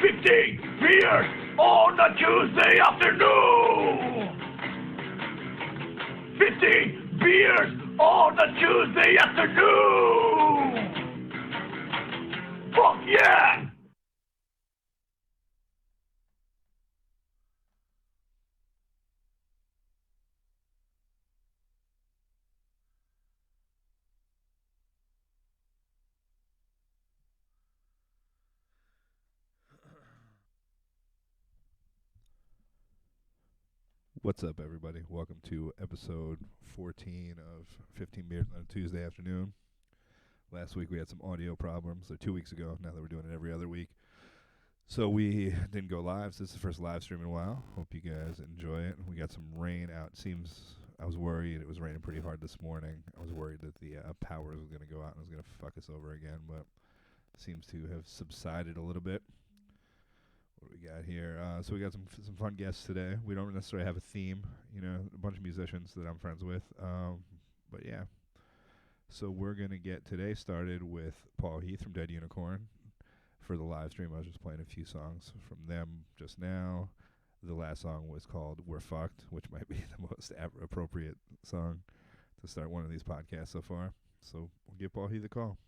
15 beers on a Tuesday afternoon. 15 beers on a Tuesday afternoon. Fuck yeah! What's up, everybody? Welcome to episode 14 of 15 Beers on a Tuesday afternoon. Last week we had some audio problems, or 2 weeks ago, now that we're doing it every other week. So we didn't go live, so this is the first live stream in a while. Hope you guys enjoy it. We got some rain out. I was worried. It was raining pretty hard this morning. I was worried that the power was going to go out and was going to fuck us over again, but seems to have subsided a little bit. What do we got here? So we got some fun guests today. We don't necessarily have a theme, a bunch of musicians that I'm friends with. But yeah. So we're going to get today started with Paul Heath from Dead Unicorn. For the live stream, I was just playing a few songs from them just now. The last song was called We're Fucked, which might be the most appropriate song to start one of these podcasts so far. So we'll give Paul Heath a call.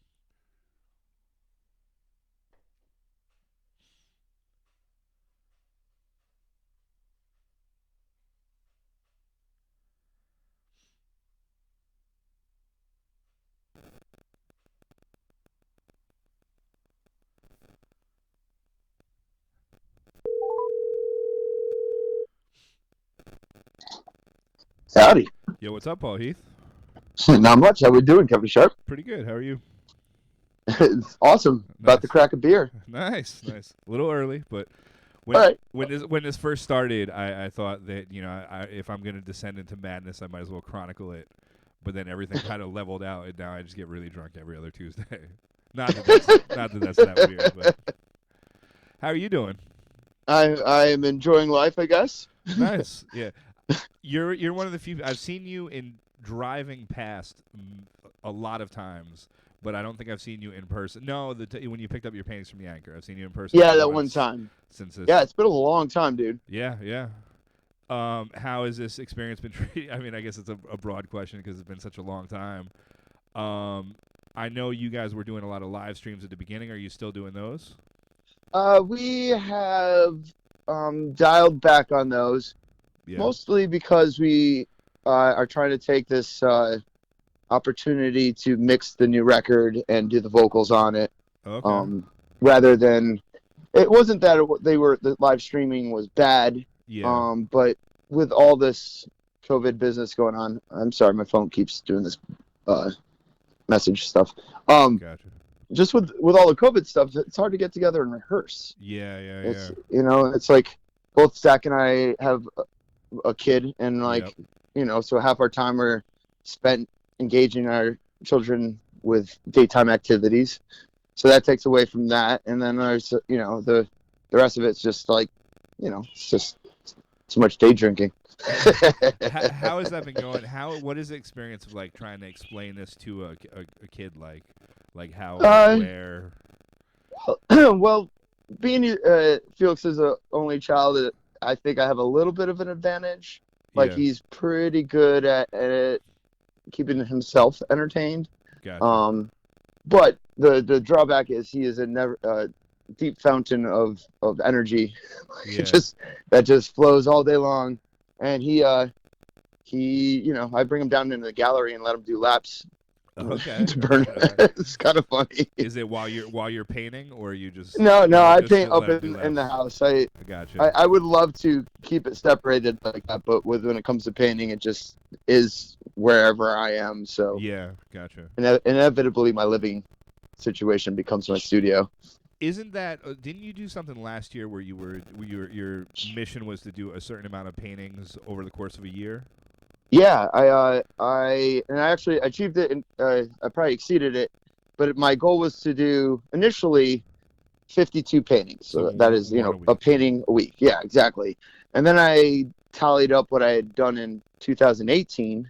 Howdy. Yo, what's up, Paul Heath? Not much. How we doing, Kevin Sharp? Pretty good. How are you? It's awesome. Nice. About to crack a beer. Nice. A little early, but All right. when this first started, I thought that if I'm gonna descend into madness, I might as well chronicle it. But then everything kind of leveled out, and now I just get really drunk every other Tuesday. not that that's that weird, but how are you doing? I am enjoying life, I guess. Nice. Yeah. You're one of the few. I've seen you in driving past a lot of times, but I don't think I've seen you in person. No, when you picked up your paintings from the Anchor, I've seen you in person. Yeah, that one time. Since this. Yeah, it's been a long time, dude. Yeah. How has this experience been treated? I mean, I guess it's a broad question because it's been such a long time. I know you guys were doing a lot of live streams at the beginning. Are you still doing those? We have dialed back on those. Yeah. Mostly because we are trying to take this opportunity to mix the new record and do the vocals on it. Okay. Rather than, it wasn't that the live streaming was bad. Yeah. But with all this COVID business going on, I'm sorry, my phone keeps doing this message stuff. Gotcha. Just with all the COVID stuff, it's hard to get together and rehearse. Yeah. It's, it's like both Zach and I have a kid, and so half our time are spent engaging our children with daytime activities, so that takes away from that. And then there's the rest of it's just it's just too much day drinking. How has that been going? What is the experience of trying to explain this to a kid, how where? Well, being Felix is a only child, I think I have a little bit of an advantage. He's pretty good at keeping himself entertained. Gotcha. But the drawback is he is a deep fountain of energy. Yeah. that just flows all day long. And he I bring him down into the gallery and let him do laps. Okay. To burn. It's kind of funny. Is it while you're painting, or are you just? No, I paint up in the house. I gotcha. I would love to keep it separated like that, but when it comes to painting, it just is wherever I am. So yeah, gotcha. Inevitably, my living situation becomes my studio. Isn't that? Didn't you do something last year where your mission was to do a certain amount of paintings over the course of a year? Yeah, I actually achieved it, and I probably exceeded it. But my goal was to do initially 52 paintings. So that is, a painting a week. Yeah, exactly. And then I tallied up what I had done in 2018,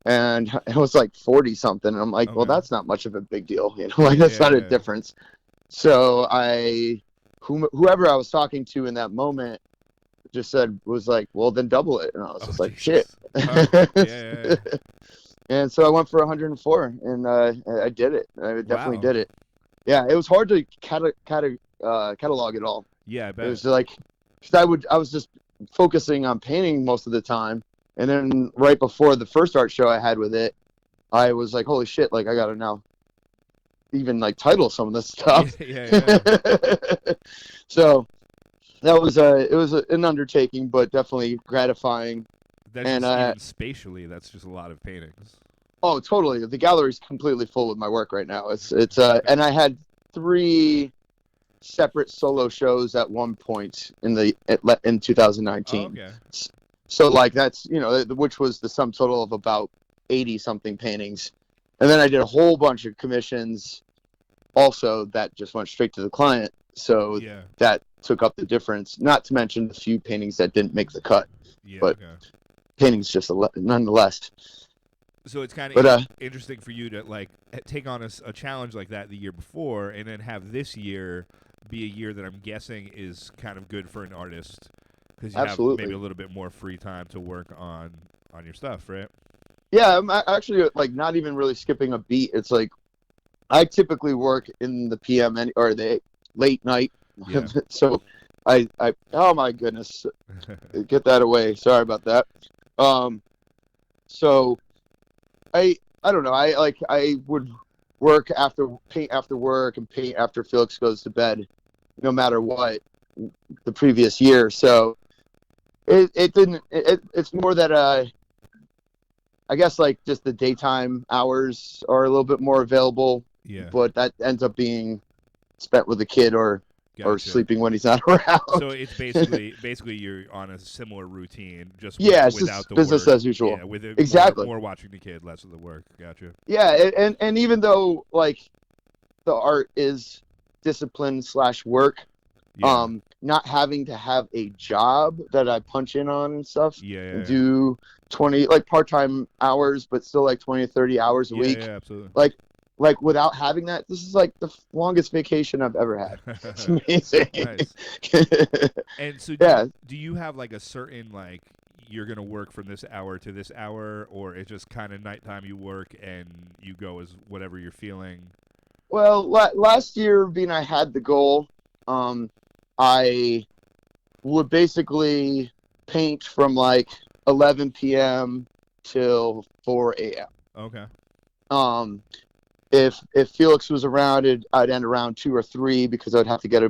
and it was 40 something. And I'm like, well, that's not much of a big deal. That's not a difference. So I whoever I was talking to in that moment just was like, well, then double it. And I was just like, Jesus. shit. Yeah. And so I went for 104, and I did it. I definitely Wow. did it. Yeah, it was hard to catalog it all. Yeah, I bet. It was like, because I was just focusing on painting most of the time, and then right before the first art show I had with it, I was like, holy shit, like I gotta now even like title some of this stuff. Yeah. So that was it was an undertaking, but definitely gratifying. That's And just even spatially, that's just a lot of paintings. oh, totally. The gallery's completely full with my work right now. It's and I had 3 separate solo shows at one point in 2019. Oh, okay. So like that's, which was the sum total of about 80 something paintings. And then I did a whole bunch of commissions also that just went straight to the client. So Yeah. that took up the difference, not to mention the few paintings that didn't make the cut. Yeah, but okay. paintings just nonetheless. So it's kind of interesting for you to like take on a challenge like that the year before, and then have this year be a year that I'm guessing is kind of good for an artist because you have maybe a little bit more free time to work on your stuff, right? Yeah, I'm actually like not even really skipping a beat. It's like I typically work in the PM or the late night. Yeah. So I oh my goodness, get that away. Sorry about that. So I don't know. I would paint after work and paint after Felix goes to bed, no matter what, the previous year. So it's more that I guess like just the daytime hours are a little bit more available. Yeah. But that ends up being spent with the kid or sleeping when he's not around. So it's basically you're on a similar routine, just it's without just the business work. as usual. Yeah, with it exactly more watching the kid, less of the work. Gotcha. Yeah, and even though like the art is discipline / work, not having to have a job that I punch in on and stuff, and do 20 like part-time hours, but still like 20 to 30 hours a week. Yeah, absolutely. Like without having that, this is like the longest vacation I've ever had. It's amazing. Nice. And so do you have like a certain like you're going to work from this hour to this hour, or it's just kind of nighttime you work and you go as whatever you're feeling? Well, last year being I had the goal, I would basically paint from like 11 p.m. till 4 a.m. Okay. If Felix was around, I'd end around 2 or 3 because I'd have to get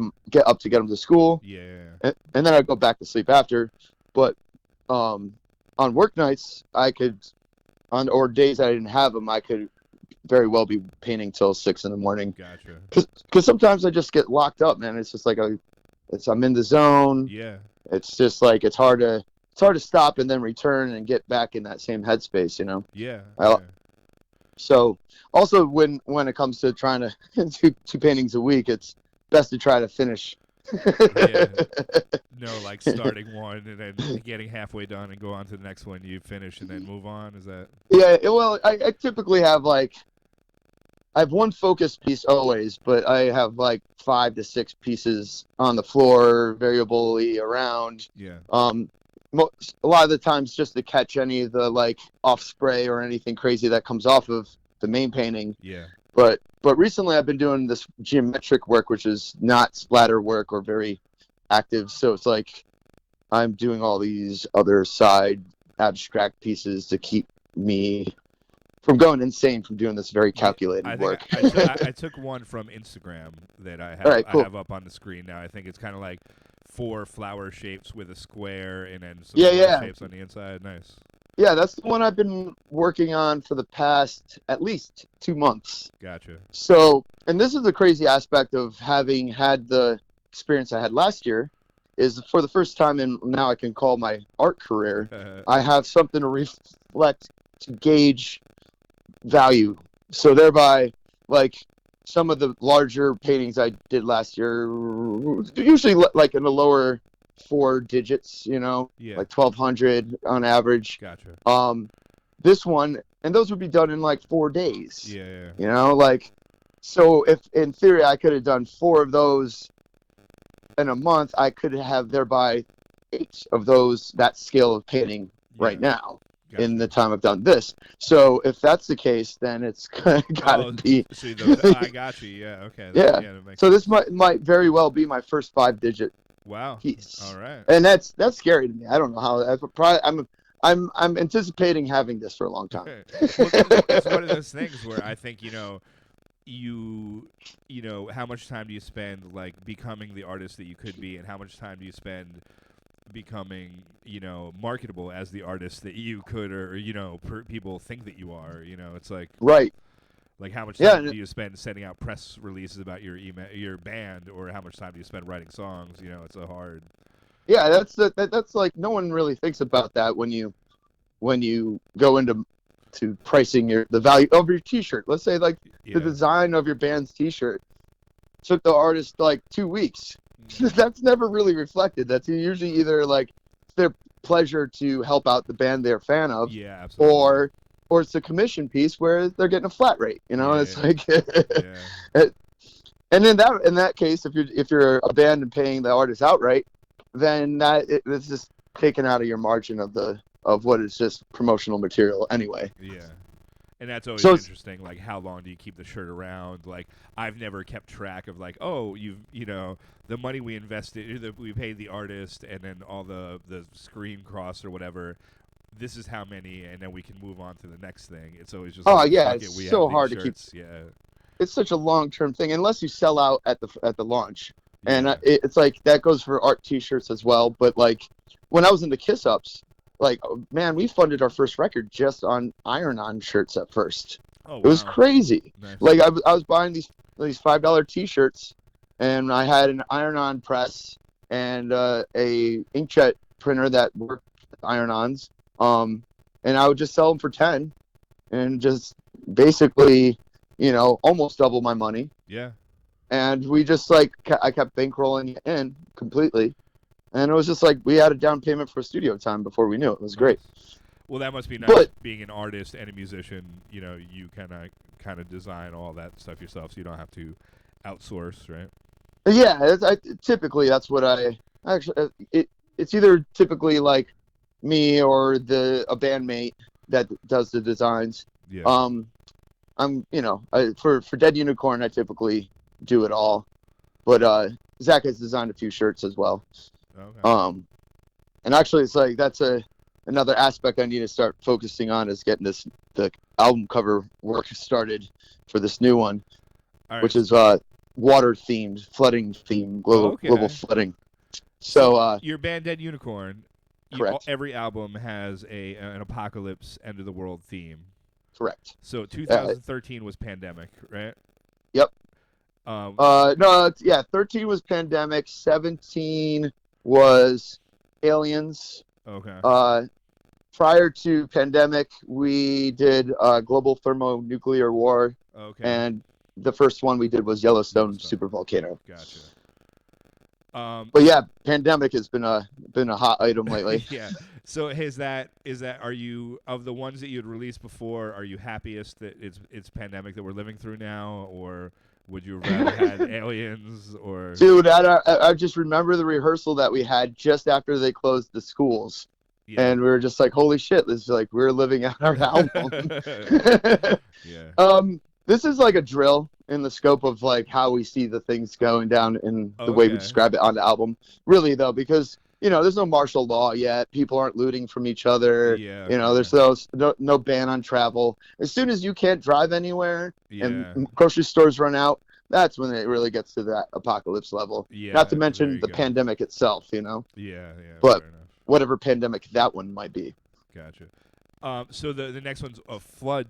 up to get him to school. Yeah. And then I'd go back to sleep after. But on work nights, or days I didn't have them, I could very well be painting till 6 in the morning. Gotcha. Because sometimes I just get locked up, man. It's just like I'm in the zone. Yeah. It's just like it's hard to stop and then return and get back in that same headspace, Yeah. So also when it comes to trying to do 2 paintings a week, it's best to try to finish. Yeah. No, like starting one and then getting halfway done and go on to the next one you finish and then move on. Is that? Yeah. Well, I typically have I have one focus piece always, but I have like 5 to 6 pieces on the floor, variably around. Yeah. A lot of the times just to catch any of the like off spray or anything crazy that comes off of the main painting. Yeah. But recently I've been doing this geometric work, which is not splatter work or very active. So it's like I'm doing all these other side abstract pieces to keep me from going insane from doing this very calculated work. I took one from Instagram that I have, I have up on the screen now. I think it's kind of like 4 flower shapes with a square and then some shapes on the inside. Nice. Yeah, that's the one I've been working on for the past at least 2 months. Gotcha. So, and this is the crazy aspect of having had the experience I had last year, is for the first time in now I can call my art career, I have something to reflect, to gauge value. So thereby, like some of the larger paintings I did last year, usually like in the lower 4 digits, like 1,200 on average. Gotcha. This one, and those would be done in like 4 days. Yeah. So if in theory I could have done 4 of those in a month I could have thereby 8 of that scale of painting right now. Gotcha. In the time I've done this. So if that's the case, then it's gotta be. See, I got you. Yeah. Okay. Yeah. That makes So sense. this might very well be my first 5-digit piece. All right. And that's scary to me. I don't know how. I'm anticipating having this for a long time. Well, it's one of those things where I think you know how much time do you spend like becoming the artist that you could be, and how much time do you spend becoming marketable as the artist that you could, or people think that you are. It's like right. Like how much time do you spend sending out press releases about your band, or how much time do you spend writing songs? It's a hard. Yeah, that's like no one really thinks about that when you go into pricing the value of your T-shirt. Let's say like the design of your band's T-shirt took the artist like 2 weeks. That's never really reflected. That's usually either like their pleasure to help out the band they're a fan of, absolutely. or it's a commission piece where they're getting a flat rate. It's like, and in that case, if you're a band and paying the artist outright, then it's just taken out of your margin of what is just promotional material anyway. Yeah. And that's always interesting. Like, how long do you keep the shirt around? Like, I've never kept track of like, oh, the money we invested, that we paid the artist, and then all the screen cross or whatever. This is how many, and then we can move on to the next thing. It's always just it's so hard to keep. Yeah, it's such a long-term thing unless you sell out at the launch, and it's like that goes for art T-shirts as well. But like when I was in the Kiss Ups. Like, man, we funded our first record just on iron-on shirts at first. Oh, wow. It was crazy. Nice. Like, I was buying these $5 T-shirts, and I had an iron-on press and a inkjet printer that worked with iron-ons. And I would just sell them for 10, and just basically, almost double my money. Yeah. And we just I kept bankrolling it in completely. And it was just like we had a down payment for studio time before we knew it. It was great. Well, that must be nice being an artist and a musician. You kind of design all that stuff yourself, so you don't have to outsource, right? Yeah, typically that's what it's either typically like me or a bandmate that does the designs. Yeah. For Dead Unicorn, I typically do it all, but Zach has designed a few shirts as well. Okay. And actually, it's like that's another aspect I need to start focusing on is getting the album cover work started for this new one, which is water themed, flooding themed, global flooding. So your band Dead Unicorn, correct. Every album has an apocalypse, end of the world theme. Correct. So 2013 was pandemic, right? Yep. 13 was pandemic. 17 was aliens. Okay. Prior to pandemic, we did global thermonuclear war. Okay. And the first one we did was Yellowstone supervolcano. Gotcha. But yeah, pandemic has been a hot item lately. Yeah. So are you, of the ones that you'd released before, are you happiest that it's pandemic that we're living through now, or would you rather had aliens? Or dude, I just remember the rehearsal that we had just after they closed the schools, and we were just like, holy shit, this is like we're living out our album. Yeah. This is like a drill in the scope of like how we see the things going down in the way we describe it on the album. Really though, because there's no martial law yet. People aren't looting from each other. Yeah. There's no ban on travel. As soon as you can't drive anywhere and grocery stores run out, that's when it really gets to that apocalypse level. Yeah. Not to mention the pandemic itself, Yeah. But whatever pandemic that one might be. Gotcha. So the next one's a flood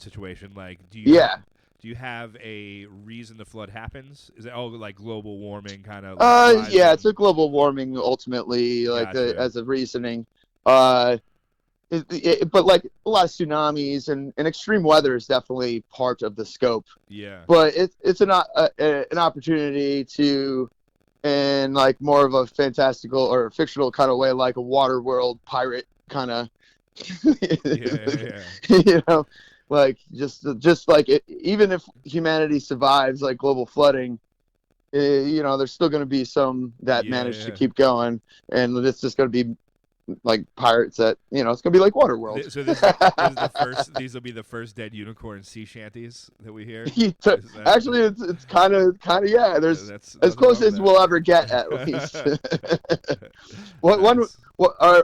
situation. Like, do you have a reason the flood happes? Is it like global warming kind of? It's a global warming ultimately, like as a reasoning. But like a lot of tsunamis and extreme weather is definitely part of the scope. Yeah. But it's an opportunity to, in like more of a fantastical or fictional kind of way, like a water world pirate kind of. Yeah. Like just like even if humanity survives like global flooding, there's still going to be some that manage to yeah. keep going, and it's just going to be like pirates that it's going to be like Waterworld. So this is the first. These will be the first dead unicorn sea shanties that we hear. Actually, it's kind of yeah. There's That's as nothing wrong close with as that. we'll ever get, at least. Nice.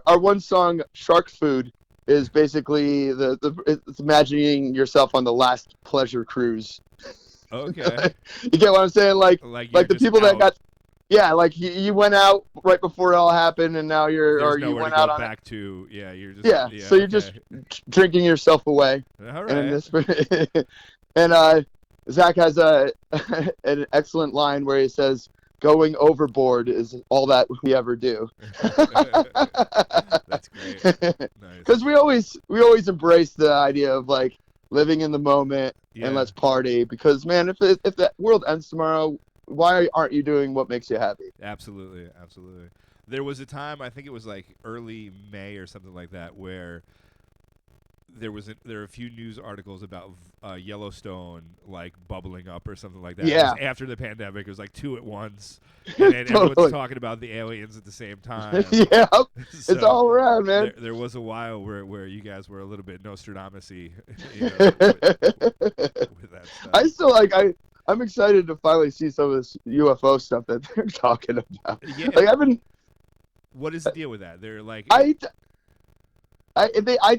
Our one song, Shark Food, is basically it's imagining yourself on the last pleasure cruise. Okay. You get what I'm saying? Like you're the just people that out. got, yeah, like you went out right before it all happened, and now There's you nowhere went to out go on back to. Yeah, you're just. yeah. Yeah. So you're Okay. just drinking yourself away. All And in right. this, and Zach has an excellent line where he says, "Going overboard is all that we ever do." That's great. Nice. Because we always embrace the idea of like living in the moment Yeah. and let's party. Because man, if the world ends tomorrow, why aren't you doing what makes you happy? Absolutely, absolutely. There was a time, I think it was like early May or something like that, where there were a few news articles about Yellowstone like bubbling up or something like that. Yeah. It was after the pandemic, it was like two at once, and then everyone's Totally. talking about the aliens at the same time. Yeah, So it's all around, man. there was a while where you guys were a little bit Nostradamus-y, with that stuff. I still I'm excited to finally see some of this UFO stuff that they're talking about. Yeah. Like I've been, What is the deal with that? They're like, I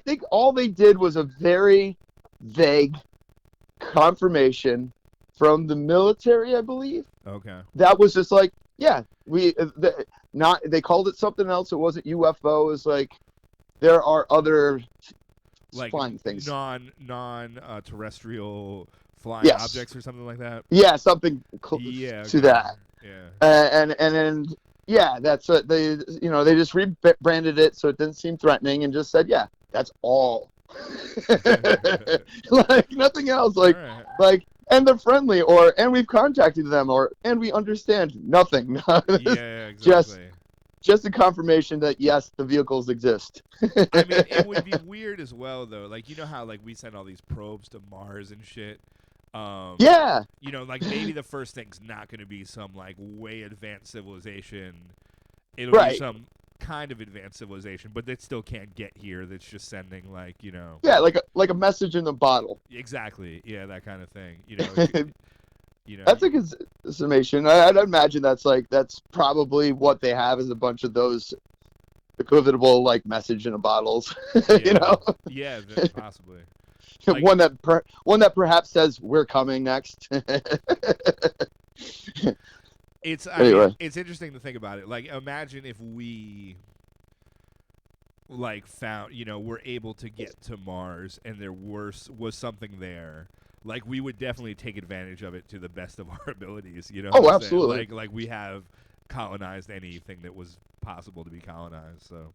think all they did was a very vague confirmation from the military, I believe. okay. That was just like, yeah, they called it something else. It wasn't UFO. It was like there are other Like flying things. non terrestrial flying Yes. objects or something like that. Yeah, something close Yeah. to okay. that. Yeah. And yeah, that's what they just rebranded it so it didn't seem threatening and just said, yeah, that's all. Like nothing else. All right. And they're friendly, and we've contacted them, and we understand nothing. Yeah, exactly. Just a confirmation that yes, the vehicles exist. I mean, it would be weird as well, though. Like, you know how like we send all these probes to Mars and shit. Yeah. Like maybe the first thing's not going to be some like way advanced civilization. It'll Right. be some kind of advanced civilization, but that still can't get here. That's just sending like Yeah, like a message in a bottle. Exactly. Yeah, that kind of thing. That's a good summation. I'd imagine that's probably what they have is a bunch of those equivocal like message in a bottles. Yeah. Yeah, possibly. Like, one that perhaps says we're coming next. Anyway. It's interesting to think about it. Like, imagine if we like found, we're able to get to Mars and there was something there. Like, we would definitely take advantage of it to the best of our abilities. Oh, absolutely. Like we have colonized anything that was possible to be colonized. So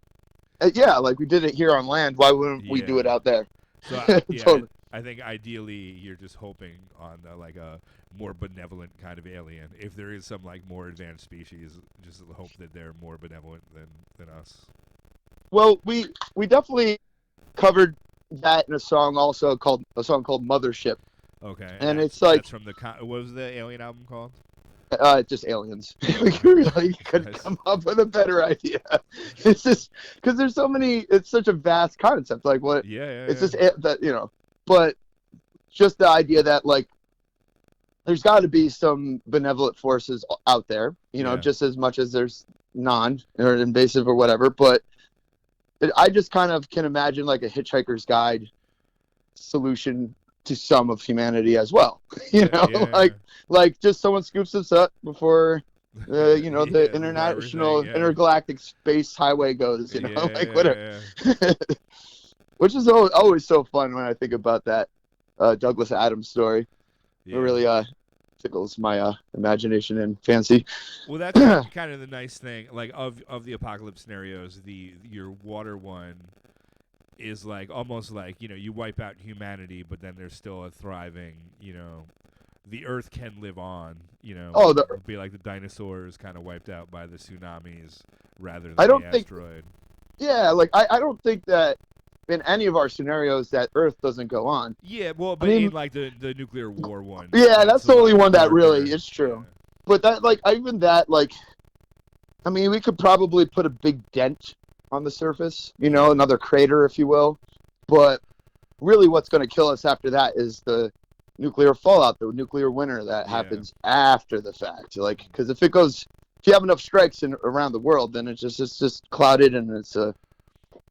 yeah, like we did it here on land. Why wouldn't we do it out there? So Totally. I think ideally you're just hoping on like a more benevolent kind of alien. If there is some like more advanced species, just hope that they're more benevolent than us. Well, we definitely covered that in a song called Mothership. Okay. And it's like that's from what was the alien album called? Just aliens. We really couldn't come up with a better idea. It's just because there's so many. It's such a vast concept. Like what? Yeah. It's just that but just the idea that like there's got to be some benevolent forces out there. Just as much as there's non or invasive or whatever. But I just kind of can imagine like a Hitchhiker's Guide solution to some of humanity as well. Like just someone scoops us up before the international intergalactic space highway goes, whatever. Which is always so fun when I think about that Douglas Adams story. It really tickles my imagination and fancy. Well, that's kind of the nice thing, like of the apocalypse scenarios. Your water one is like almost like you wipe out humanity, but then there's still a thriving. The Earth can live on. It'd be like the dinosaurs kind of wiped out by the tsunamis rather than the asteroid. I don't think that in any of our scenarios that Earth doesn't go on. Yeah, well, but in like the nuclear war one. Yeah, that's the only one that really is true. but that like even that like, I mean, we could probably put a big dent on the surface, another crater, if you will. But really, what's going to kill us after that is the nuclear fallout, the nuclear winter that happens after the fact. Like, because if you have enough strikes around the world, then it's just clouded, and it's got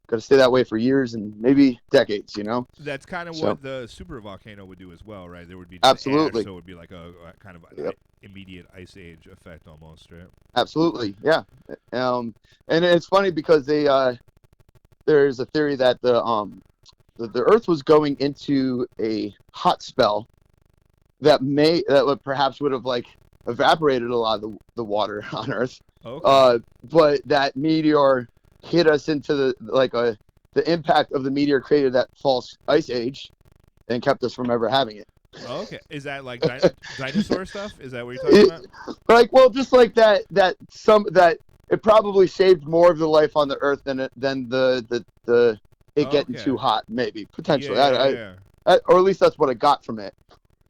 to stay that way for years and maybe decades. That's kind of what the super volcano would do as well, right? There would be absolutely, ash, so it would be like a kind of immediate ice age effect almost, right? Absolutely, yeah. And it's funny because there's a theory that the Earth was going into a hot spell that would have like evaporated a lot of the water on Earth. Okay. But that meteor hit us into the impact of the meteor created that false ice age and kept us from ever having it. Okay. Is that like dinosaur stuff? Is that what you're talking about? Like, well, just like that it probably saved more of the life on the Earth than the getting too hot, maybe potentially. Or at least that's what I got from it.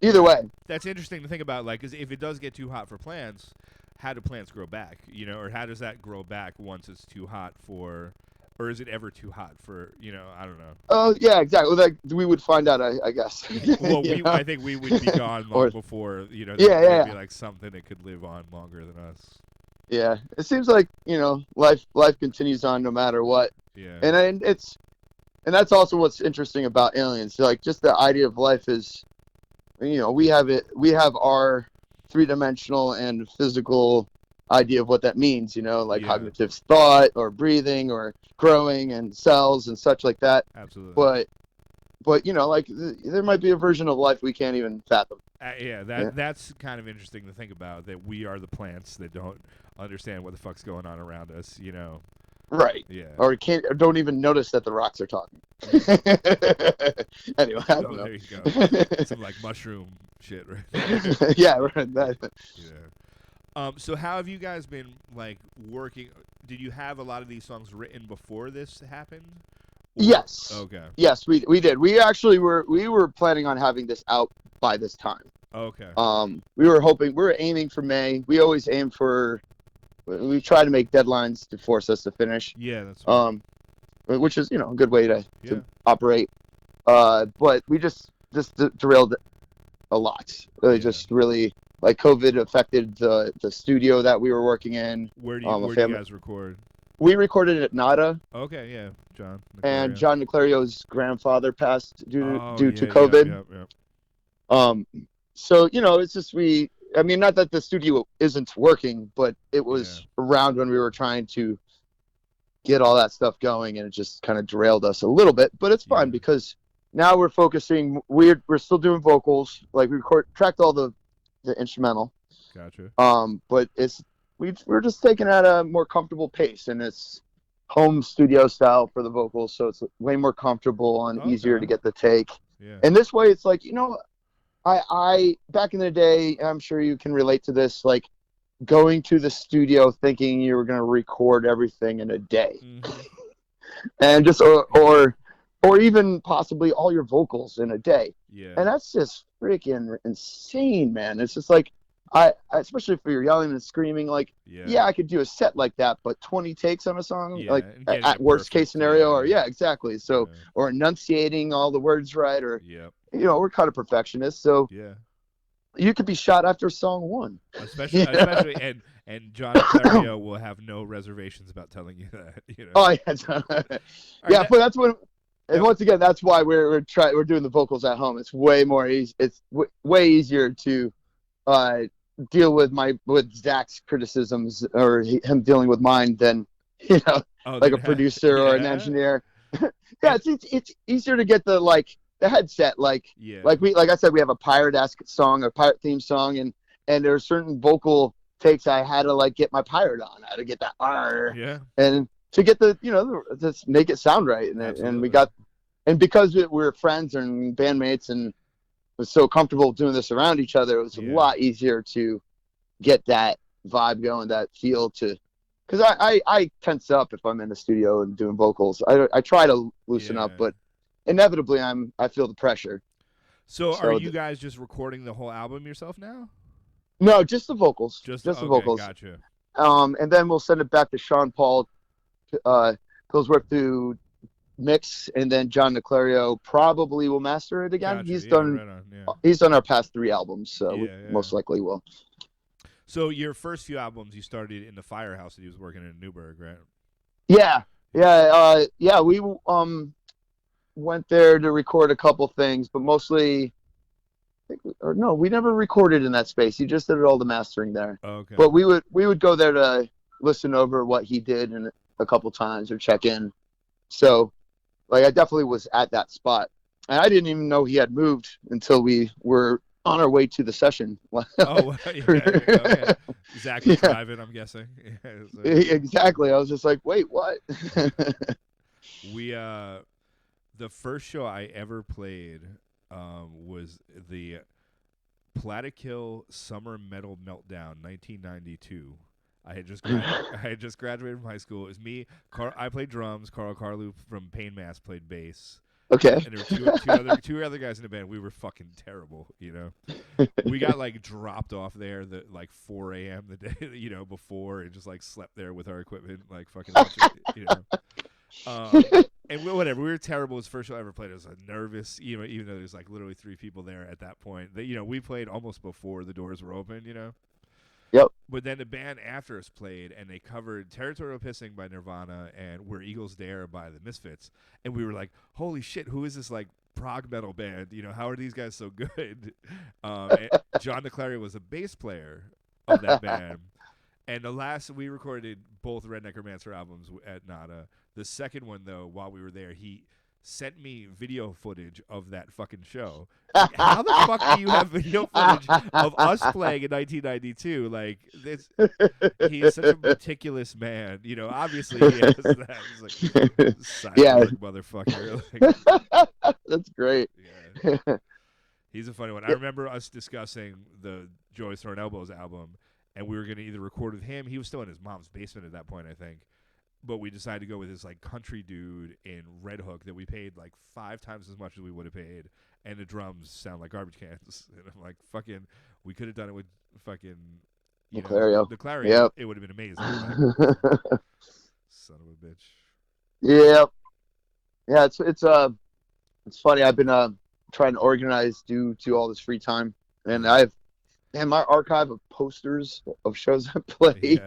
Either way, that's interesting to think about. Like, 'cause if it does get too hot for plants, how do plants grow back? Or how does that grow back once it's too hot for? Or is it ever too hot for, I don't know. Oh, yeah, exactly. Like, we would find out, I guess. Well, I think we would be gone long before, there'd be like something that could live on longer than us. Yeah. It seems like, life continues on no matter what. Yeah. And that's also what's interesting about aliens. Like, just the idea of life is, we have our three-dimensional and physical idea of what that means, cognitive thought or breathing or growing and cells and such like that. Absolutely. But like there might be a version of life we can't even fathom. That's kind of interesting to think about, that we are the plants that don't understand what the fuck's going on around us, Right. Yeah. Or don't even notice that the rocks are talking. Anyway, I don't know. There you go. Some like mushroom shit, right? Yeah, right. Yeah. So how have you guys been like working? Did you have a lot of these songs written before this happened? Yes. Okay. Yes, we did. We actually were planning on having this out by this time. Okay. We were aiming for May. We always aim for. We try to make deadlines to force us to finish. Yeah, that's right. Which is a good way to operate. But we just derailed a lot. Just really, like, COVID affected the studio that we were working in. Where do you guys record? We recorded at Nada. Okay, yeah, John. And John Niclario's grandfather passed due to COVID. Yeah. So it's just not that the studio isn't working, but it was around when we were trying to get all that stuff going, and it just kind of derailed us a little bit. But it's fine because now we're focusing. We're still doing vocals, like we tracked all the instrumental. Gotcha. But we're just taking it at a more comfortable pace, and it's home studio style for the vocals, so it's way more comfortable and easier to get the take. Yeah. And this way, it's like I back in the day, I'm sure you can relate to this, like going to the studio thinking you were going to record everything in a day. Mm-hmm. And just or even possibly all your vocals in a day. Yeah. And that's just freaking insane, man. It's just like especially if you're yelling and screaming, like I could do a set like that, but 20 takes on a song, like at worst case scenario, or exactly. So or enunciating all the words right, or we're kind of perfectionists, so you could be shot after song one. Especially and John Clario will have no reservations about telling you that. Oh yeah, but that's what. And once again, that's why we're doing the vocals at home. It's way more easy. It's way easier to deal with Zach's criticisms or him dealing with mine than like a producer or an engineer. It's easier to get the headset like I said, we have a pirate-esque song, a pirate theme song, and there are certain vocal takes I had to get my pirate on. I had to get that and to get the just make it sound right, and we got, and because we're friends and bandmates and was so comfortable doing this around each other, it was a lot easier to get that vibe going, that feel to, because I tense up if I'm in the studio and doing vocals. I try to loosen up, but inevitably I feel the pressure. So are you guys just recording the whole album yourself now? No, just the vocals. Just the okay, vocals. Gotcha. And then we'll send it back to Sean Paul, Pillsworth to mix, and then John Niclario probably will master it again. Gotcha. He's Yeah, done. right on. Yeah. He's done our past 3 albums, so we Yeah. most likely will. So your first few albums, you started in the Firehouse that he was working in Newburgh, right? Yeah. We went there to record a couple things, but mostly, we never recorded in that space. He just did all the mastering there. Okay. But we would go there to listen over what he did and a couple times or check in. So, like, I definitely was at that spot, and I didn't even know he had moved until we were on our way to the session. Oh, yeah. Zach was driving, I'm guessing. Yeah, so. Exactly. I was just like, wait, what? We the first show I ever played was the Plattekill Summer Metal Meltdown 1992. I had just graduated from high school. It was me. I played drums. Carl Carlu from Pain Mass played bass. Okay. And there were two other guys in the band. We were fucking terrible, you know. We got like dropped off there at like 4 a.m. the day, before, and just like slept there with our equipment, like fucking, and whatever. We were terrible. It was the first show I ever played. I was nervous, even though there's like literally 3 people there at that point. We played almost before the doors were open, Yep. But then the band after us played, and they covered Territorial Pissing by Nirvana and Where Eagles Dare by the Misfits. And we were like, holy shit, who is this, like, prog metal band? How are these guys so good? And John Niclario was a bass player of that band. And we recorded both Red Necromancer albums at Nada. The second one, though, while we were there, he sent me video footage of that fucking show. Like, how the fuck do you have video footage of us playing in 1992? Like, he is such a meticulous man. Obviously he has that. He's like, cyborg motherfucker. Like, that's great. Yeah. He's a funny one. I remember us discussing the Joey's Throwing Elbows album, and we were going to either record with him. He was still in his mom's basement at that point, I think. But we decided to go with this like country dude in Red Hook that we paid like 5 times as much as we would have paid, and the drums sound like garbage cans. And I'm like, fucking, we could have done it with fucking Niclario. Yep. It would have been amazing. Son of a bitch. Yep. Yeah, it's funny. I've been trying to organize due to all this free time, and my archive of posters of shows I played.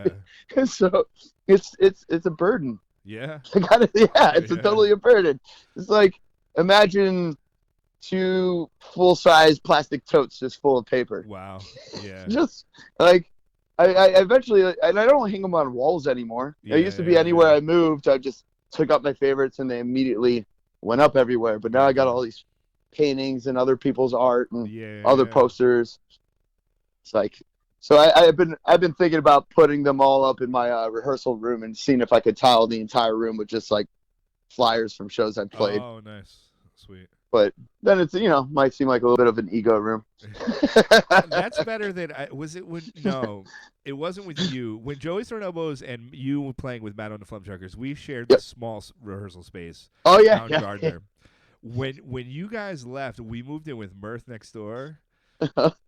Yeah. So it's a burden. Yeah. It's totally a burden. It's like, imagine 2 full-size plastic totes just full of paper. Wow. Yeah. Just like I eventually, and I don't hang them on walls anymore. Yeah, it used to be anywhere I moved, I just took up my favorites and they immediately went up everywhere. But now I got all these paintings and other people's art and other posters. It's like, so I've been thinking about putting them all up in my rehearsal room and seeing if I could tile the entire room with just like flyers from shows I played. Oh, nice, sweet. But then it's might seem like a little bit of an ego room. That's better than it wasn't with you when Joey's Throwing Elbows and you were playing with Matt on the Flumchuckers. We shared this small rehearsal space. Oh yeah, Gardner. When you guys left, we moved in with Mirth next door.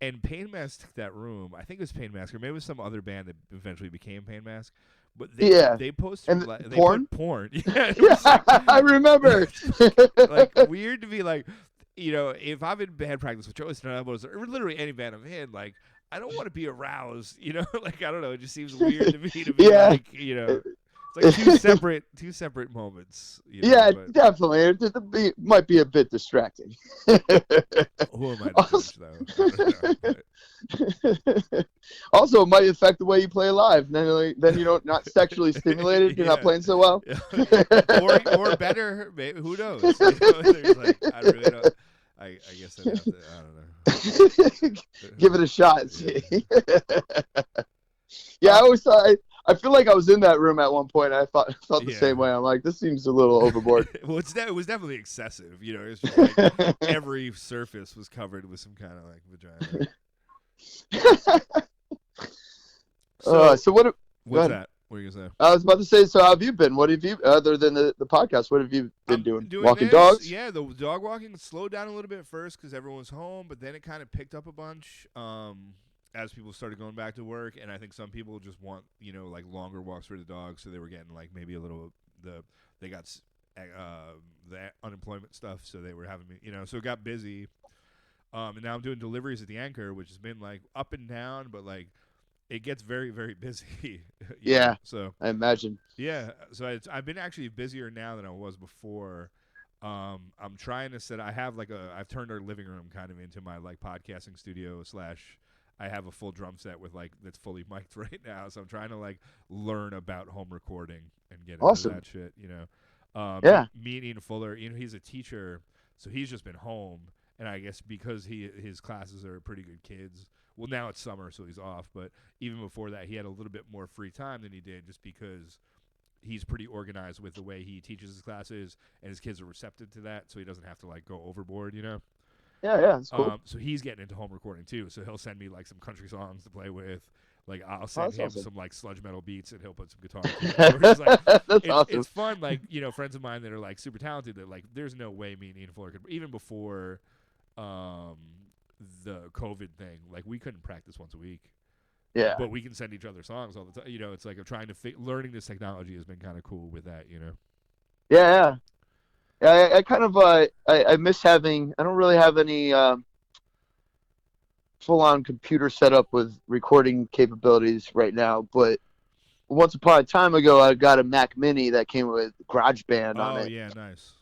And Pain Mask took that room. I think it was Pain Mask, or maybe it was some other band that eventually became Pain Mask. But they posted and they porn. Put porn. Yeah, I remember. Like weird to be like, if I'm in band practice with Joey's Throwing Elbows or literally any band I'm in, like I don't want to be aroused. Like I don't know. It just seems weird to me to be like, it's like two separate moments. Definitely. It might be a bit distracting. Who am I to judge, though? Also, it might affect the way you play live. Then not sexually stimulated. You're not playing so well. or better, maybe, who knows? Like, I really don't. I guess I have to. I don't know. Give it a shot. See. Yeah, I always thought. I feel like I was in that room at one point. I felt the same way. I'm like, this seems a little overboard. Well, it was definitely excessive. It's just like every surface was covered with some kind of like vagina. So what? What's that? What are you gonna say? I was about to say. So how have you been? What have you, other than the podcast? What have you been doing? Walking dogs? Yeah, the dog walking slowed down a little bit first because everyone was home, but then it kind of picked up a bunch. as people started going back to work, and I think some people just want, you know, like longer walks for the dog, so they were getting like maybe a little they got the unemployment stuff, so they were having me, you know, so it got busy. And now I'm doing deliveries at the Anchor, which has been like up and down, but like it gets very, very busy. Yeah. know? So I imagine. yeah, so I've been actually busier now than I was before. I'm trying to set. I've turned our living room kind of into my like podcasting studio / I have a full drum set with like that's fully mic'd right now. So I'm trying to like learn about home recording and get into that shit. You know, Yeah. Me and Ian Fuller, you know, he's a teacher, so he's just been home, and I guess because his classes are pretty good kids. Well, now it's summer, so he's off. But even before that, he had a little bit more free time than he did, just because he's pretty organized with the way he teaches his classes, and his kids are receptive to that, so he doesn't have to like go overboard, you know. Yeah, that's cool. So he's getting into home recording too. So he'll send me like some country songs to play with. Like I'll send him some like sludge metal beats, and he'll put some guitar. So like, that's awesome. It's fun. Like, you know, friends of mine that are like super talented. That like, there's no way me and Ian Fuller could, even before the COVID thing. Like, we couldn't practice once a week. Yeah. But we can send each other songs all the time. You know, it's like I'm trying to learning this technology has been kind of cool with that. You know. Yeah. I kind of I miss having. I don't really have any full-on computer setup with recording capabilities right now, but once upon a time ago, I got a Mac Mini that came with GarageBand on it. Oh yeah, nice.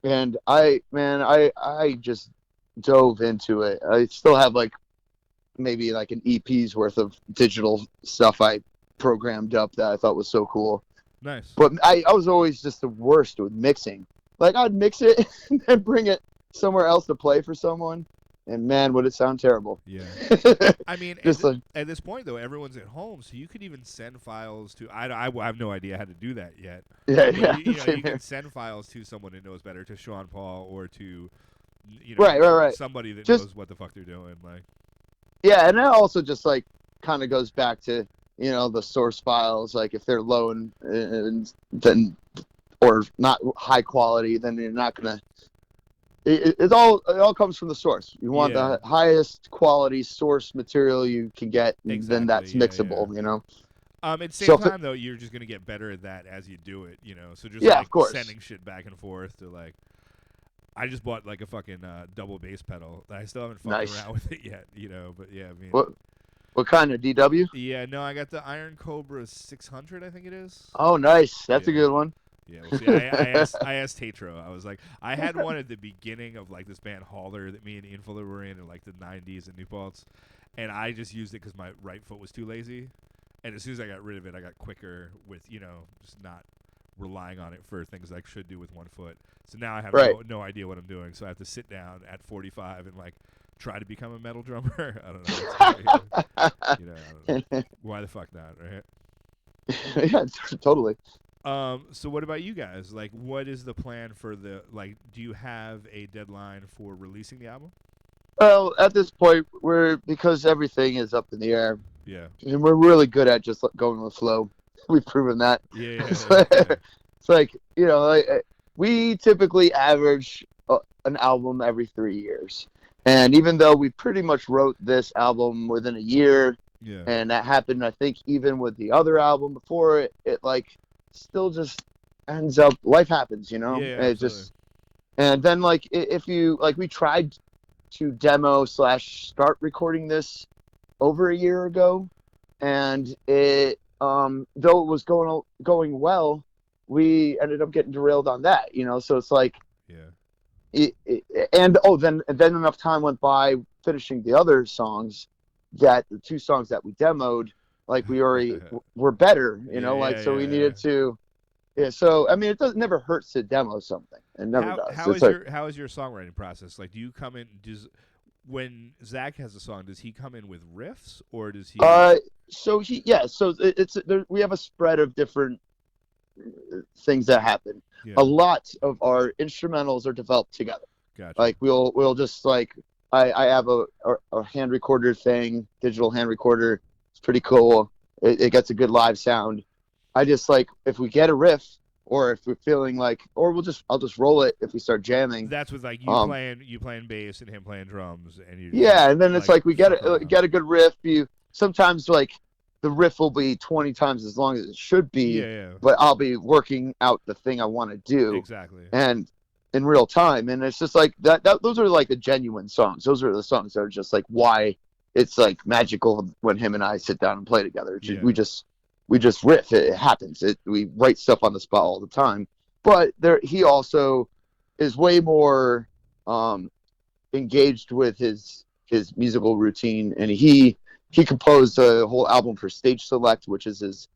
And I just dove into it. I still have like maybe like an EP's worth of digital stuff I programmed up that I thought was so cool. Nice. But I was always just the worst with mixing. Like, I'd mix it and then bring it somewhere else to play for someone, and man, would it sound terrible. Yeah. I mean, at this point, though, everyone's at home, so you could even send files to – I have no idea how to do that yet. Yeah. You can send files to someone that knows better, to Sean Paul or to, you know, right. somebody that just, knows what the fuck they're doing. Like, yeah, and that also just, like, kind of goes back to, you know, the source files. Like, if they're low and then – or not high quality, then you're not gonna. It all comes from the source. You want the highest quality source material you can get, and then that's mixable. You know. At the same time, though, you're just gonna get better at that as you do it. You know, so just like of course. Sending shit back and forth to like. I just bought like a fucking double bass pedal. I still haven't fucked around with it yet. You know, but yeah, I mean. What kind of DW? Yeah, no, I got the Iron Cobra 600. I think it is. Oh, nice. That's a good one. Yeah, well, see, I asked Tatro. I was like, I had one at the beginning of like this band Hauler that me and Ian Fuller were in like the '90s in New Paltz, and I just used it because my right foot was too lazy. And as soon as I got rid of it, I got quicker with, you know, just not relying on it for things I should do with one foot. So now I have no idea what I'm doing. So I have to sit down at 45 and like try to become a metal drummer. I don't know. You know, I don't know. Why the fuck not, right? Yeah, totally. So what about you guys? Like, what is the plan for do you have a deadline for releasing the album? Well, at this point, because everything is up in the air. Yeah. And we're really good at just going with flow. We've proven that. Yeah. It's like, you know, we typically average an album every 3 years. And even though we pretty much wrote this album within a year, and that happened, I think, even with the other album before it like, still just ends up, life happens, you know. Yeah, it just, and then like if you like, we tried to demo / start recording this over a year ago, and it though it was going well, we ended up getting derailed on that, you know. So it's like, then enough time went by finishing the other songs, that the 2 songs that we demoed, like we already were better, you know, so we needed to, so, I mean, it never hurts to demo something. It never does. How is your songwriting process? Like, do you come in, when Zach has a song, does he come in with riffs, or does he? We have a spread of different things that happen. Yeah. A lot of our instrumentals are developed together. Gotcha. Like, we'll just, like, I have a hand recorder thing, digital hand recorder. It's pretty cool. It gets a good live sound. I just, like, if we get a riff, or if we're feeling like, or I'll just roll it if we start jamming. That's with like you playing bass and him playing drums, and you just Yeah, and then it's like we fuck around. get a good riff. You sometimes like the riff will be 20 times as long as it should be, Yeah. but I'll be working out the thing I want to do, Exactly. and in real time. And it's just like that. Those are like the genuine songs. Those are the songs that are just like why it's like magical when him and I sit down and play together. Yeah. We just riff. It happens. We write stuff on the spot all the time. But he also is way more engaged with his musical routine, and he composed a whole album for Stage Select, which is his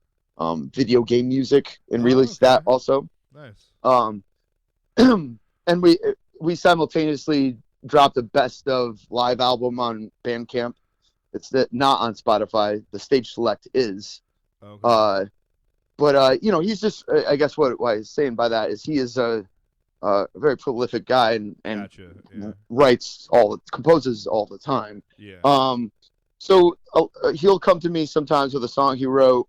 video game music, and released that also. Nice. And we simultaneously dropped the best of live album on Bandcamp. It's not on Spotify. The Stage Select is. Okay. But you know, he's just I guess what I was saying by that is he is a very prolific guy and Gotcha. Yeah. composes all the time. Yeah. So he'll come to me sometimes with a song he wrote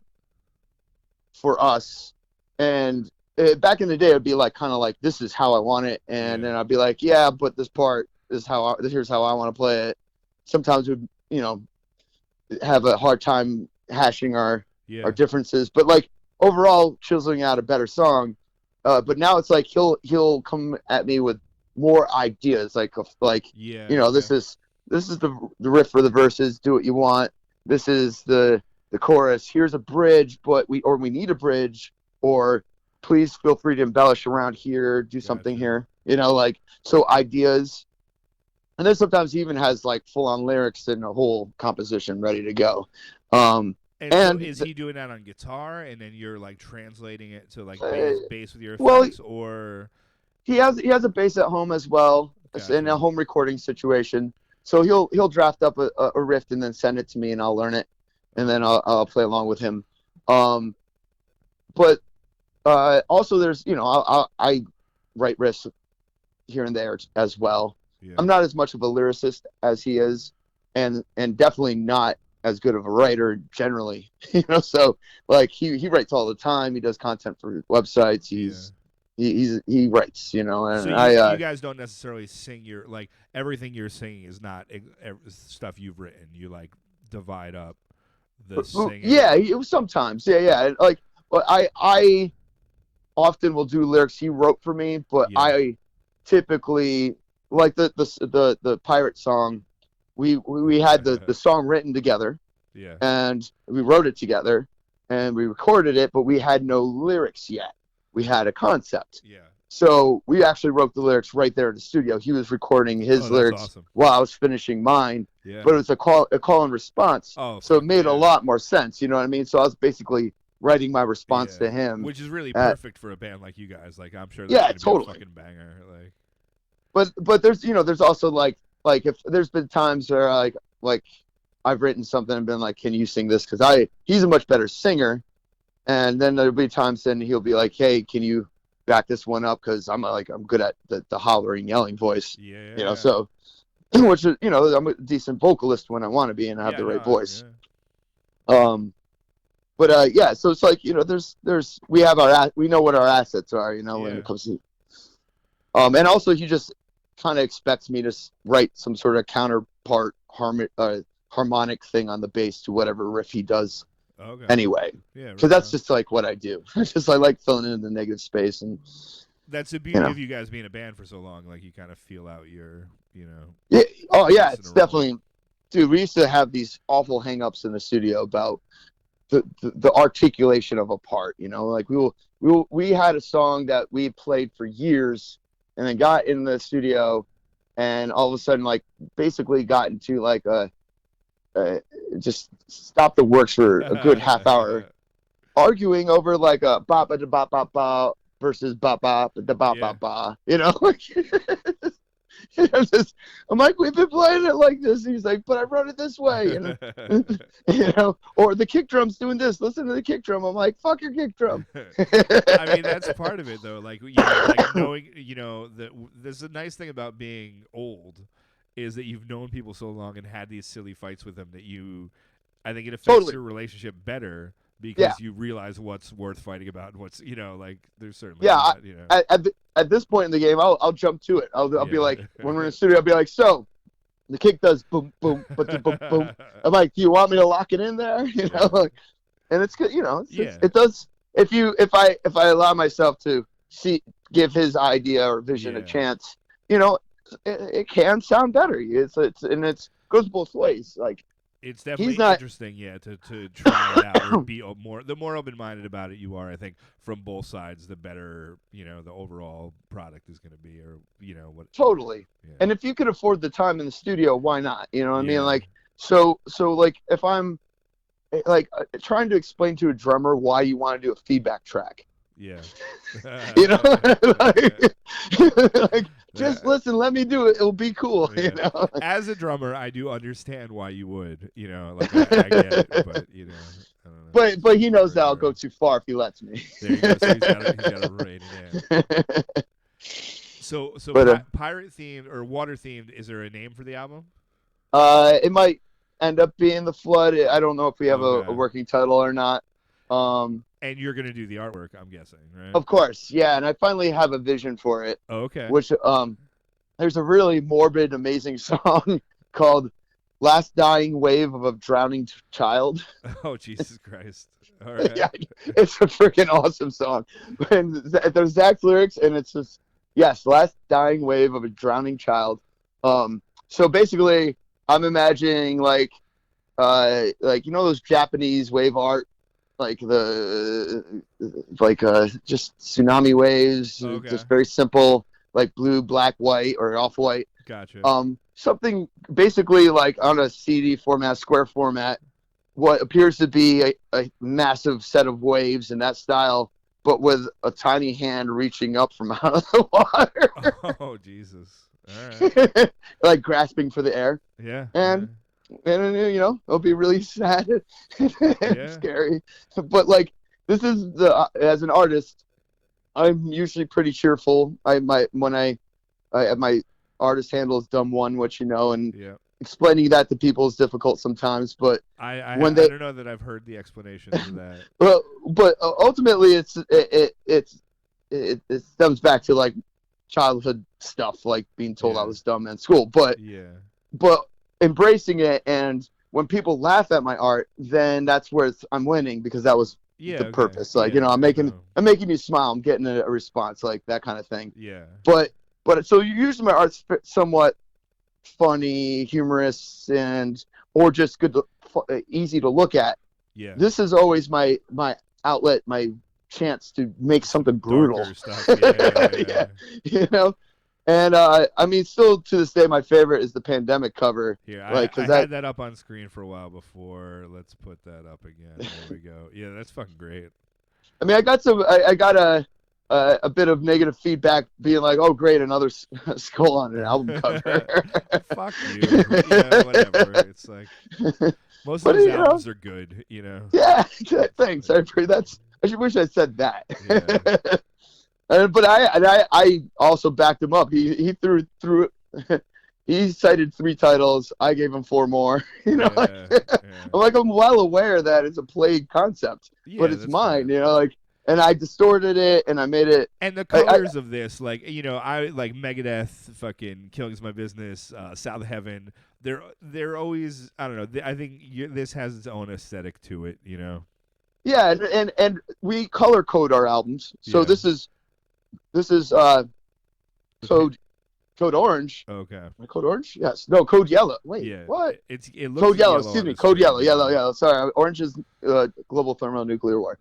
for us, and back in the day it'd be like kind of like, this is how I want it, and then I'd be like, yeah, but this part is here's how I want to play it. Sometimes we'd, you know, have a hard time hashing our differences, but like overall chiseling out a better song. But now it's like he'll come at me with more ideas, like you know, this is the riff for the verses, do what you want. This is the chorus. Here's a bridge, but we need a bridge, or please feel free to embellish around here, do something here. You know, like, so ideas. And then sometimes he even has like full on lyrics and a whole composition ready to go. And so is he doing that on guitar, and then you're like translating it to like bass with your effects, or he has a bass at home as well, in a home recording situation. So he'll draft up a riff and then send it to me, and I'll learn it, and then I'll play along with him. But also there's, you know, I write riffs here and there as well. Yeah. I'm not as much of a lyricist as he is, and definitely not as good of a writer generally, you know. So like he writes all the time. He does content for websites. He writes, you know. And so you guys don't necessarily sing your, like, everything you're singing is not stuff you've written. You like divide up the singing. Yeah, sometimes. Yeah. Like, well, I often will do lyrics he wrote for me, but I typically, like the pirate song, we had the song written together, and we wrote it together, and we recorded it, but we had no lyrics yet. We had a concept. So we actually wrote the lyrics right there in the studio. He was recording his lyrics while I was finishing mine. But it was a call and response. So it made a lot more sense. You know what I mean? So I was basically writing my response to him, which is really perfect for a band like you guys. Like, I'm sure that's gonna be a fucking banger. Like, but there's, you know, there's also like if there's been times where like I've written something and been like, can you sing this? Because he's a much better singer, and then there'll be times then he'll be like, hey, can you back this one up? Because I'm good at the hollering, yelling voice. You know, so which is, you know, I'm a decent vocalist when I want to be and I have the right voice. But so it's like, you know, we know what our assets are, you know, when it comes to, and also he just kind of expects me to write some sort of counterpart harmonic thing on the bass to whatever riff he does. Anyway, because that's just like what I do. Just I like filling in the negative space, and that's the beauty of you guys being a band for so long. Like, you kind of feel out your, you know. Yeah. Oh yeah, it's definitely, dude. We used to have these awful hang-ups in the studio about the articulation of a part. You know, like we had a song that we played for years, and then got in the studio, and all of a sudden, like, basically got into like just stopped the works for a good half hour, arguing over like a ba ba da ba ba ba versus ba ba da ba ba ba. You know, like, I'm like, we've been playing it like this. And he's like, but I wrote it this way, you know? You know, or the kick drum's doing this. Listen to the kick drum. I'm like, fuck your kick drum. I mean, that's part of it, though. Like, you know, like knowing, you know, that there's a nice thing about being old is that you've known people so long and had these silly fights with them that I think it affects your relationship better because you realize what's worth fighting about and what's like there's certainly Yeah, not, at this point in the game, I'll jump to it. I'll be like, when we're in the studio, I'll be like, so the kick does boom boom, but boom boom. I'm like, do you want me to lock it in there? Like, and it's good. It does. If I allow myself to give his idea or vision a chance, it can sound better. It goes both ways. Like, it's definitely interesting, to try it out or be the more open-minded about it you are, I think, from both sides, the better, the overall product is going to be, or, what. Totally. Yeah. And if you could afford the time in the studio, why not? You know what I mean? Like, so like, if I'm like trying to explain to a drummer why you want to do a feedback track. Yeah. like just listen, let me do it. It'll be cool. Yeah. As a drummer, I do understand why you would. Like I get it, but I don't know. But he knows that I'll go too far if he lets me. There you go. So he's got to rein it in. So pirate themed or water themed. Is there a name for the album? It might end up being The Flood. I don't know if we have a working title or not. And you're going to do the artwork, I'm guessing, right? Of course, yeah. And I finally have a vision for it. Oh, okay. Which there's a really morbid, amazing song called "Last Dying Wave of a Drowning Child." Oh, Jesus Christ! All right. Yeah, it's a freaking awesome song. And there's Zach's lyrics, and it's just "Last Dying Wave of a Drowning Child." So basically, I'm imagining like those Japanese wave art. Like just tsunami waves, just very simple, like blue, black, white, or off-white. Gotcha. Something basically like on a CD format, square format, what appears to be a massive set of waves in that style, but with a tiny hand reaching up from out of the water. Oh, Jesus. All right. Like grasping for the air. Yeah. And it'll be really sad and scary. But like, this is as an artist, I'm usually pretty cheerful. My artist handle is dumb one, which and explaining that to people is difficult sometimes. But I don't know that I've heard the explanations of that. Well, but ultimately, it stems back to like childhood stuff, like being told I was dumb in school. But embracing it, and when people laugh at my art, then that's where I'm winning, because that was the purpose. Like I'm making you smile. I'm getting a response, like that kind of thing. Yeah. But so usually my art's somewhat funny, humorous, or just good, easy to look at. Yeah. This is always my outlet, my chance to make something brutal. Stuff. Yeah. And I mean, still to this day, my favorite is the Pandemic cover. Here, I had that up on screen for a while before. Let's put that up again. There we go. Yeah, that's fucking great. I mean, I got a bit of negative feedback, being like, "Oh, great, another skull on an album cover." Fuck you. Yeah, whatever. It's like most of those albums are good, Yeah, thanks. I wish I said that. Yeah. But I also backed him up. He threw he cited 3 titles. I gave him 4 more. I'm well aware that it's a played concept, but it's mine. And I distorted it, and I made it. And the colors of this, I like Megadeth, fucking Killing's My Business, South of Heaven. They're always, I don't know. I think this has its own aesthetic to it. Yeah, and we color code our albums. So this is Code Orange. Okay. Code Orange? Yes. No, Code Yellow. Wait, what? It looks Code Yellow. Excuse me. Code Yellow. Yellow. Sorry, Orange is global thermonuclear war.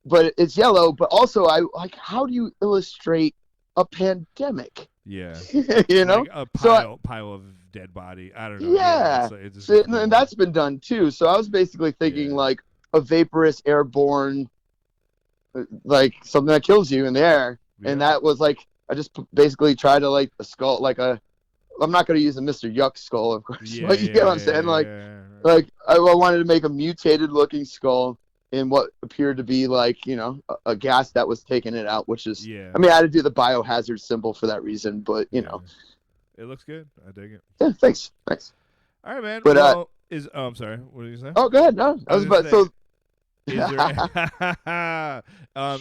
But it's yellow. But also, I like, how do you illustrate a pandemic? Yeah. Like a pile of dead body. I don't know. Yeah. And that's been done too. So I was basically thinking like a vaporous, airborne, like something that kills you in the air. And that was like, I just basically tried to like a skull, like I'm not going to use a Mr. Yuck skull, of course, but you get what I'm saying? Like I wanted to make a mutated looking skull in what appeared to be like, a gas that was taking it out, which is, I mean, I had to do the biohazard symbol for that reason, but it looks good. I dig it. Yeah. Thanks. All right, man. But, I'm sorry. What did you say? Oh, go ahead. No, Is there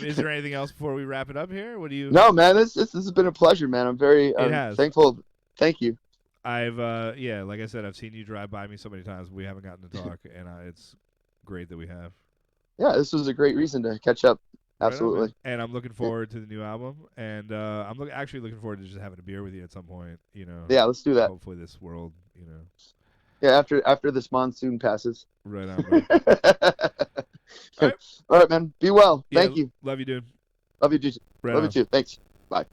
is there anything else before we wrap it up here? What do you? No, man, this has been a pleasure, man. I'm very It has. thankful. Thank you. I've like I said, I've seen you drive by me so many times. We haven't gotten to talk, and it's great that we have. Yeah, this was a great reason to catch up. Right on, Absolutely. man. And I'm looking forward to the new album, and I'm actually looking forward to just having a beer with you at some point. Yeah, let's do that. Hopefully, this world, Yeah, after this monsoon passes. Right on, bro. All right, man. Be well. Yeah, Thank you. Love you, dude. Love you, too. Right Love on. you too. Thanks. Bye.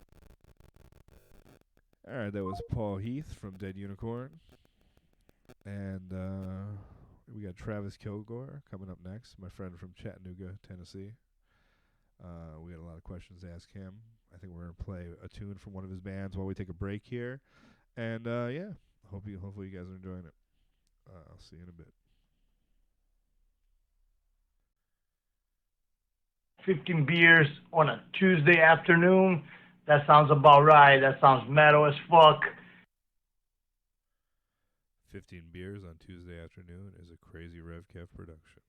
All right, that was Paul Heath from Dead Unicorn, and we got Travis Kilgore coming up next. My friend from Chattanooga, Tennessee. We got a lot of questions to ask him. I think we're gonna play a tune from one of his bands while we take a break here, and yeah, hopefully you guys are enjoying it. I'll see you in a bit. 15 beers on a Tuesday afternoon. That sounds about right. That sounds metal as fuck. 15 beers on Tuesday afternoon is a Crazy Rev Kev production.